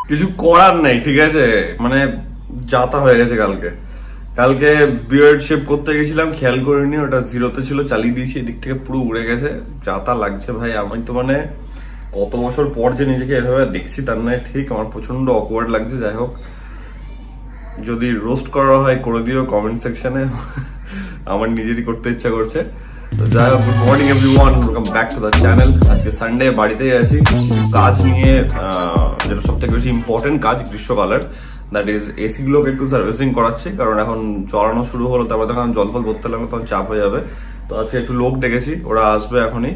কিছু করার নাই, ঠিক আছে? মানে যাতা হয়ে গেছে। কালকে বিয়ার্ড শেপ করতে গেছিলাম, খেয়াল করিনি ওটা 0-তে ছিল, চালিয়ে দিয়েছি, এদিক থেকে পুরো উড়ে গেছে। যাতা লাগছে ভাই। আমি তো মানে কত বছর পর যে নিজেকে এভাবে দেখছি তার নয় ঠিক, আমার প্রচন্ড অকওয়ার্ড লাগছে। যাই হোক, যদি রোস্ট করা হয় করে দিও কমেন্ট সেকশনে, আমার নিজেরই করতে ইচ্ছা করছে। তো যাই হোক, good morning everyone, welcome back to the channel. আজকে সানডে, বাড়িতেই আছি। কাজ নিয়ে যেটা সব থেকে বেশি ইম্পর্টেন্ট কাজ গ্রীষ্মকালের, দ্যাট ইজ এসি গুলোকে একটু সার্ভিসিং করাচ্ছি, কারণ এখন চালানো শুরু হলো, তারপর তখন জল ফল ভরতে লাগবে, তখন চাপ হয়ে যাবে। তো আজকে একটু লোক ডেকেছি, ওরা আসবে এখনই।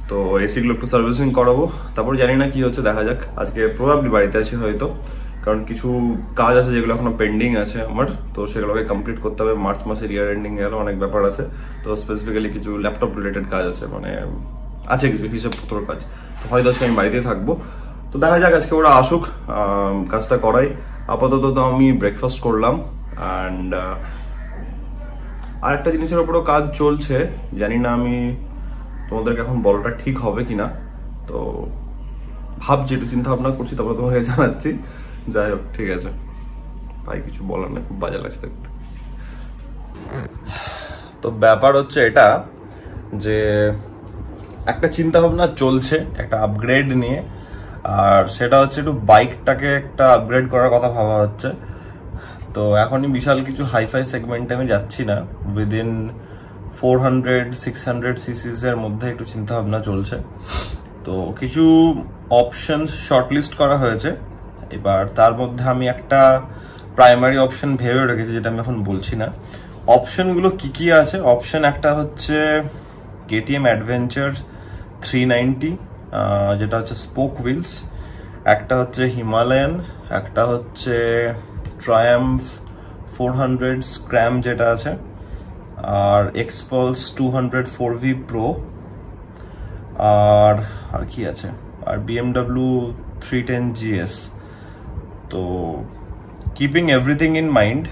তো এসি গুলো একটু সার্ভিসিং করাবো, তারপর জানি না কি হচ্ছে, দেখা যাক। আজকে প্রবাবলি বাড়িতে আছি হয়তো, কারণ কিছু কাজ আছে যেগুলো এখনো পেন্ডিং আছে আমার, তো সেগুলোকে কমপ্লিট করতে হবে। মার্চ মাসের ইয়ার এন্ডিং গেল, অনেক ব্যাপার আছে। তো স্পেসিফিক্যালি কিছু ল্যাপটপ রিলেটেড কাজ আছে, মানে আছে কিছু হিসাবপত্র কাজ। তো হয়তো আজকে আমি বাড়িতেই থাকবো। তো দেখা যাক, আজকে ওরা আসুক, কাজটা করাই। আপাতত তো আমি ব্রেকফাস্ট করলাম। অ্যান্ড আর একটা জিনিসের উপরও কাজ চলছে, জানি না আমি তোমাদেরকে এখন বলাটা ঠিক হবে কিনা। তো ভাবছি, একটু চিন্তা ভাবনা করছি, তারপর তোমাকে জানাচ্ছি। যাই হোক, ঠিক আছে ভাই, কিছু বলার না, খুব বাজে লাগছে দেখতে। তো ব্যাপার হচ্ছে এটা যে একটা চিন্তা ভাবনা চলছে একটা আপগ্রেড নিয়ে, আর সেটা হচ্ছে একটু বাইকটাকে একটা আপগ্রেড করার কথা ভাবা হচ্ছে। তো এখনই বিশাল কিছু হাইফাই সেগমেন্টে আমি যাচ্ছি না, উইদিন 400-600 সিসিস এর মধ্যে একটু চিন্তা ভাবনা চলছে। তো কিছু অপশন শর্টলিস্ট করা হয়েছে। এবার তার মধ্যে আমি একটা প্রাইমারি অপশন ভেবে রেখেছি, যেটা আমি এখন বলছি না। অপশনগুলো কি কি আছে? অপশন একটা হচ্ছে কেটিএম অ্যাডভেঞ্চার 390, যেটা হচ্ছে স্পোক হুইলস। একটা হচ্ছে হিমালয়ান, একটা হচ্ছে ট্রায়াম্ফ 400 স্ক্র্যাম যেটা আছে, আর এক্সপালস 200 4V Pro, আর কি আছে, আর BMW 310 GS। তো কিপিং এভরিথিং ইন মাইন্ড,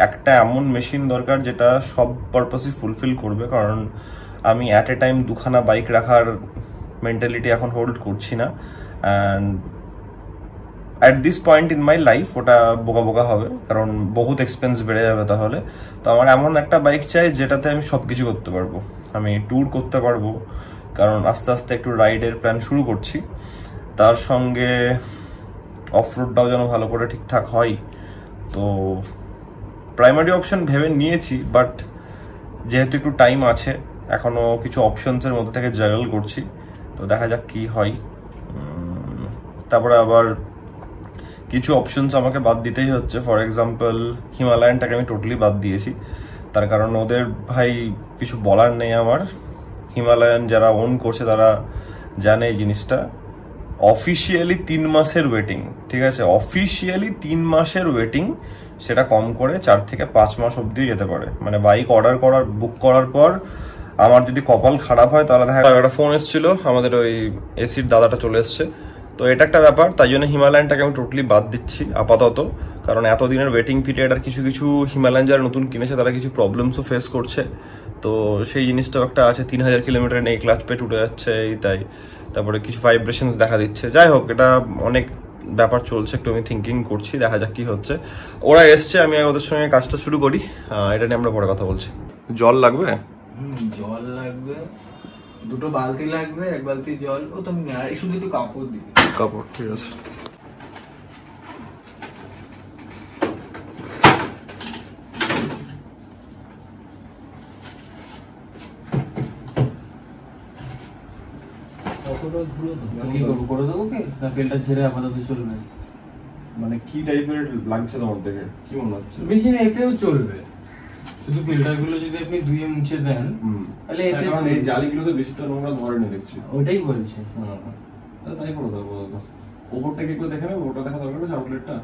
একটা এমন মেশিন দরকার যেটা সব পারপাসই ফুলফিল করবে, কারণ আমি অ্যাট এ টাইম দুখানা বাইক রাখার মেন্টালিটি এখন হোল্ড করছি না। And at this point in my life ওটা বোকা হবে, কারণ বহুত এক্সপেন্স বেড়ে যাবে তাহলে। তো আমার এমন একটা বাইক চাই যেটাতে আমি সব কিছু করতে পারবো, আমি ট্যুর করতে পারবো, কারণ আস্তে আস্তে একটু রাইডের প্ল্যান শুরু করছি। তার সঙ্গে অফরোডটাও যেন ভালো করে ঠিকঠাক হয়। তো প্রাইমারি অপশন ভেবে নিয়েছি, বাট যেহেতু একটু টাইম আছে, এখনো কিছু অপশনসের মধ্যে থেকে জাগল করছি। তো দেখা যাক কি হয়। তারপরে আবার কিছু অপশনস আমাকে বাদ দিতেই হচ্ছে। ফর এক্সাম্পল, হিমালয়ানটাকে আমি টোটালি বাদ দিয়েছি, তার কারণ ওদের ভাই কিছু বলার নেই আমার। হিমালয়ান যারা ওন করছে তারা জানে এই জিনিসটা। অফিসিয়ালি 3 মাসের ওয়েটিং, ঠিক আছে? অফিসিয়ালি 3 মাসের ওয়েটিং, সেটা কম করে 4 থেকে 5 মাস অব্দি যেতে পারে। মানে বাইক বুক করার পর আমার যদি কপাল খারাপ হয়, তাহলে দেখা একটা ফোন এসেছিল, আমাদের ওই এসির দাদাটা চলে এসছে। তো এটা একটা ব্যাপার, তাই জন্য হিমালয়ানটাকে আমি টোটালি বাদ দিচ্ছি আপাতত, কারণ এতদিনের ওয়েটিং পিরিয়ড। আর কিছু হিমালয়ান যারা নতুন কিনেছে তারা কিছু প্রবলেমসও ফেস করছে। তো সেই জিনিসটাও একটা আছে, 3000 কিলোমিটার নেই, ক্লাচ প্লেট উঠে যাচ্ছে, তাই। তারপরে কিছু ভাইব্রেশনস দেখা দিচ্ছে। যাই হোক, এটা অনেক ব্যাপার চলছে, একটু আমি থিঙ্কিং করছি, দেখা যাক কি হচ্ছে। ওরা এসছে, আমি ওদের সঙ্গে কাজটা শুরু করি। এটা নিয়ে আমরা পরে কথা বলছি। জল লাগবে? জল লাগবে, 2টো বালতি লাগবে, 1 বালতি জল। ও তুমি শুধু একটু কাপড় দিবি। কাপড়, ঠিক আছে। কি করবো, করে দেবো কি না? ফিল্টার ছেড়ে আপাতত চলবে? মানে কি টাইপের লাগছে তোমার দেখে, কি মনে হচ্ছে? মেশিন এতেও চলবে, শুধু ফিল্টার গুলো যদি আপনি ধুয়ে মুছে দেন তাহলে এতে এই জালিগুলোতে বেশি তো নোংরা ধরেনি দেখছি। ওটাই বলছে। তাই করে দেবো। ওপরটাকে একটু দেখে নেবো, ওটা দেখা দরকার আছে, আউটলেটটা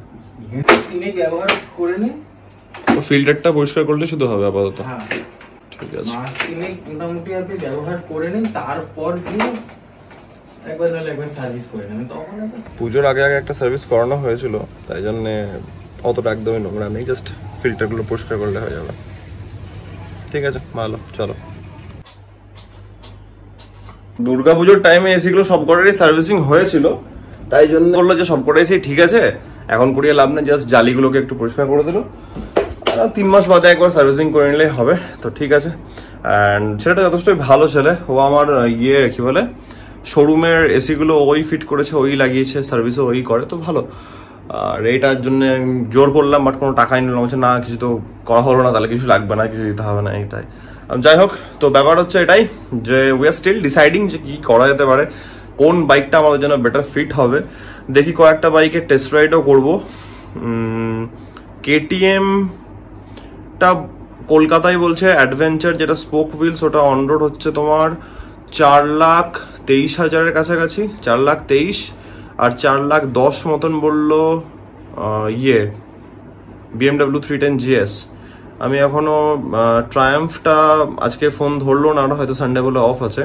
তিনি ব্যবহার করে নিন। ফিল্টারটা পরিষ্কার করলে শুধু হবে আপাতত। হ্যাঁ ঠিক আছে, মাস তিনেক মোটামুটি আপনি ব্যবহার করে নিন, তারপর দিয়ে একবার নাহলে একবার সার্ভিস করে নেবেন। তখন পুজোর আগে একটা সার্ভিস করানো হয়েছিল, তাই জন্য অতটা একদমই নোংরা নেই, জাস্ট ফিল্টারগুলো পরিষ্কার করলে হয়ে যাবে। ঠিক আছে, ভালো, চলো। দুর্গাপুজোর টাইমে এসিগুলো সব কটারই সার্ভিসিং হয়েছিল, তাই জন্য বললো যে সব কটা এসি ঠিক আছে, এখন করিয়ে লাভ নেই, জাস্ট জালিগুলোকে একটু পরিষ্কার করে দিল, 3 মাস বাদে একবার সার্ভিসিং করে নিলেই হবে। তো ঠিক আছে, অ্যান্ড ছেলেটা যথেষ্টই ভালো ছেলে। ও আমার কি বলে শোরুমের এসিগুলো ওই ফিট করেছে, ওই লাগিয়েছে, সার্ভিসও ওই করে, তো ভালো। আর এইটার জন্য জোর করলাম, বাট কোনো টাকাই নিলাম, হচ্ছে না কিছু তো করা হলো না, তাহলে কিছু লাগবে না, কিছু দিতে হবে না, এই তাই। যাই হোক, তো ব্যাপার হচ্ছে এটাই যে উই আর স্টিল ডিসাইডিং যে কি করা যেতে পারে, কোন বাইকটা আমাদের জন্য বেটার ফিট হবে। দেখি কয়েকটা বাইকে টেস্ট রাইডও করবো। KTM-টা কলকাতায় বলছে অ্যাডভেঞ্চার, যেটা স্পোক হুইলস, ওটা অন রোড হচ্ছে তোমার 4,23,000-এর কাছাকাছি, 4,23,000, আর 4,10,000 মতন বললো BMW 310 GS। আমি এখনো ট্রায়াম্ফটা আজকে ফোন ধরলো না, ওটা হয়তো সানডে বলে অফ আছে,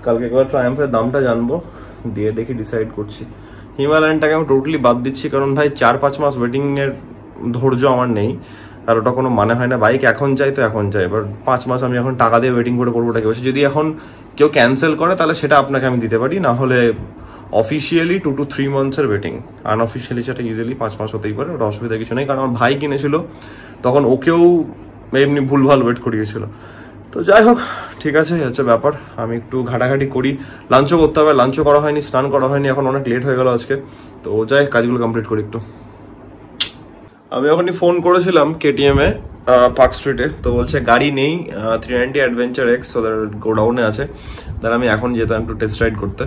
কালকে একবার ট্রায়াম্ফের দামটা জানবো, দিয়ে দেখি ডিসাইড করছি। হিমালয়ানটাকে আমি টোটালি বাদ দিচ্ছি, কারণ ভাই 4-5 মাস ওয়েটিং এর ধৈর্য আমার নেই, আর ওটা কোনো মানে হয় না। বাইক এখন চাই তো এখন চাই, এবার 5 মাস আমি এখন টাকা দিয়ে ওয়েটিং করে করবো ওটাকে। যদি এখন কেউ ক্যান্সেল করে তাহলে সেটা আপনাকে আমি দিতে পারি, না হলে অফিসিয়ালি 2 to 3 মান্থসের ওয়েটিং, আনঅফিসিয়ালি সেটা ইজিলি 5 মাস হতেই পারে, ওটা অসুবিধা কিছু নেই। কারণ আমার ভাই কিনেছিল তখন ওকেও এমনি ভুলভাল ওয়েট করিয়েছিল। তো যাই হোক, ঠিক আছে, হচ্ছে ব্যাপার। আমি একটু ঘাটাঘাটি করি, লাঞ্চও করতে হবে, লাঞ্চও করা হয়নি, স্নান করা হয়নি, এখন অনেক লেট হয়ে গেল আজকে। তো যাই কাজগুলো কমপ্লিট করি একটু। আমি ওখানে ফোন করেছিলাম KTM-এ পার্ক স্ট্রিটে, তো বলছে গাড়ি নেই, 390 অ্যাডভেঞ্চার এক্স ওদের গোডাউনে আছে। তাহলে আমি এখন যেতাম একটু টেস্ট রাইড করতে,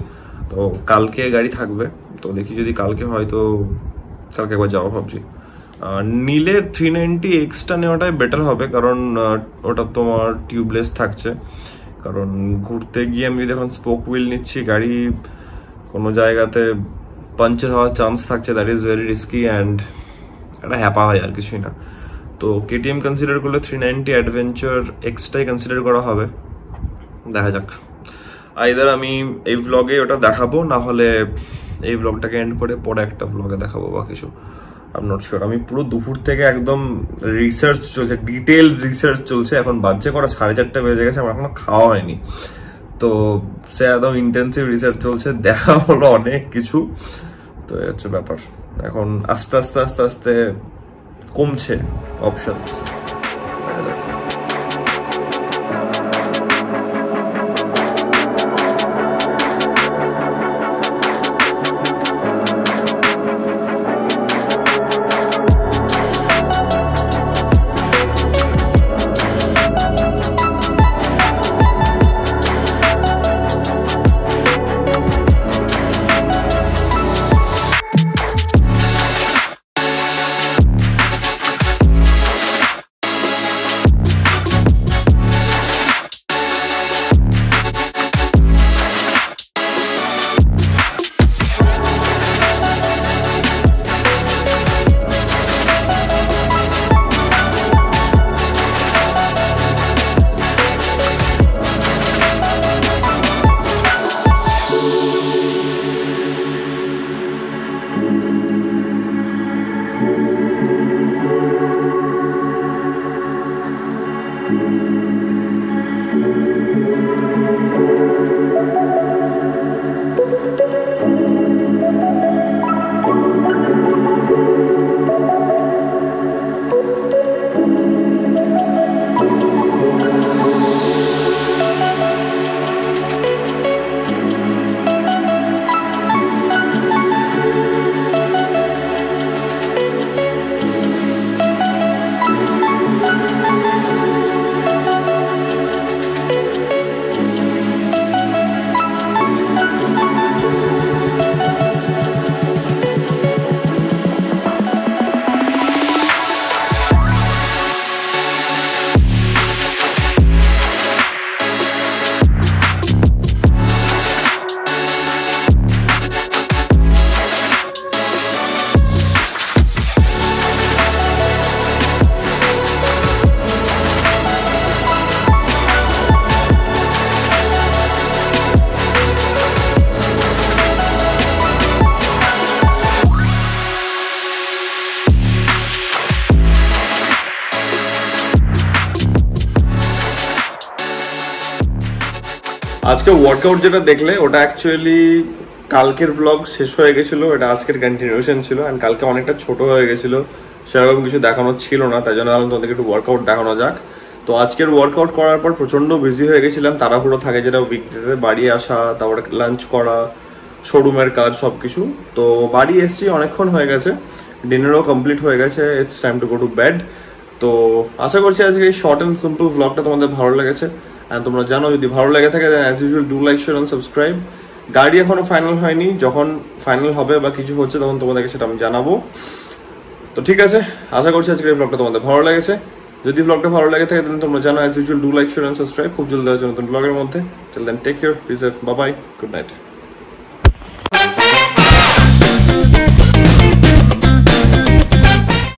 তো কালকে গাড়ি থাকবে, তো দেখি যদি কালকে হয় তো কালকে একবার যাওয়া ভাবছি। নীলের 390 এক্সটা নেওয়াটাই বেটার হবে, কারণ ওটা তোমার টিউবলেস থাকছে। কারণ ঘুরতে গিয়ে আমি যদি এখন স্পোক হুইল নিচ্ছি, গাড়ি কোনো জায়গাতে পাঞ্চার হওয়ার চান্স থাকছে, that is very risky and একটা হ্যাপা হয়, আর কিছুই না। তো KTM কনসিডার করলে 390 অ্যাডভেঞ্চার এক্সটাই কনসিডার করা হবে, দেখা যাক। আইদার আমি এই ভ্লগে ওটা দেখাবো, না হলে এই ভ্লগটাকে এন্ড করে পরে একটা ভ্লগে দেখাবো বা কিছু, আই এম নট শিওর। আমি পুরো দুপুর থেকে একদম রিসার্চ চলছে, ডিটেল রিসার্চ চলছে। এখন বাজছে করা 4:30 বেজে গেছে, আমার এখনো খাওয়া হয়নি, তো সে একদম ইন্টেন্সিভ রিসার্চ চলছে, দেখা হলো অনেক কিছু। তো এই হচ্ছে ব্যাপার, এখন আস্তে আস্তে আস্তে আস্তে কমছে অপশনস। আজকে ওয়ার্কআউট যেটা দেখলে ওটা অ্যাকচুয়ালি কালকের ব্লগ শেষ হয়ে গেছিলো, এটা আজকের কন্টিনিউশন ছিল। অ্যান্ড কালকে অনেকটা ছোট হয়ে গেছিলো, সেরকম কিছু দেখানো ছিল না, তাই জন্য তোমাদেরকে একটু ওয়ার্কআউট দেখানো যাক। তো আজকের ওয়ার্কআউট করার পর প্রচণ্ড বিজি হয়ে গেছিলাম, তাড়াহুড়ো থাকে যেটা উইকডেতে, বাড়ি আসা, তারপরে লাঞ্চ করা, শোরুমের কাজ সব কিছু। তো বাড়ি এসছি, অনেকক্ষণ হয়ে গেছে, ডিনারও কমপ্লিট হয়ে গেছে, it's time to go to bed. তো আশা করছি আজকে এই শর্ট অ্যান্ড সিম্পল ভ্লগটা তোমাদের ভালো লেগেছে। অ্যান্ড তোমরা জানো যদি ভালো লেগে থাকে as usual do like, share and subscribe. গাড়ি এখনো ফাইনাল হয়নি, যখন ফাইনাল হবে বা কিছু হচ্ছে তখন তোমাদেরকে সেটা আমি জানাবো। তো ঠিক আছে, আশা করছি আজকের এই ভ্লগটা তোমাদের ভালো লেগেছে। যদি ভ্লগটা ভালো লাগে থাকে তাহলে তোমরা জানো as usual do like, share and subscribe. খুব জলদি আছে নতুন ভ্লগের মধ্যে। Till then take care, be safe, bye bye, good night.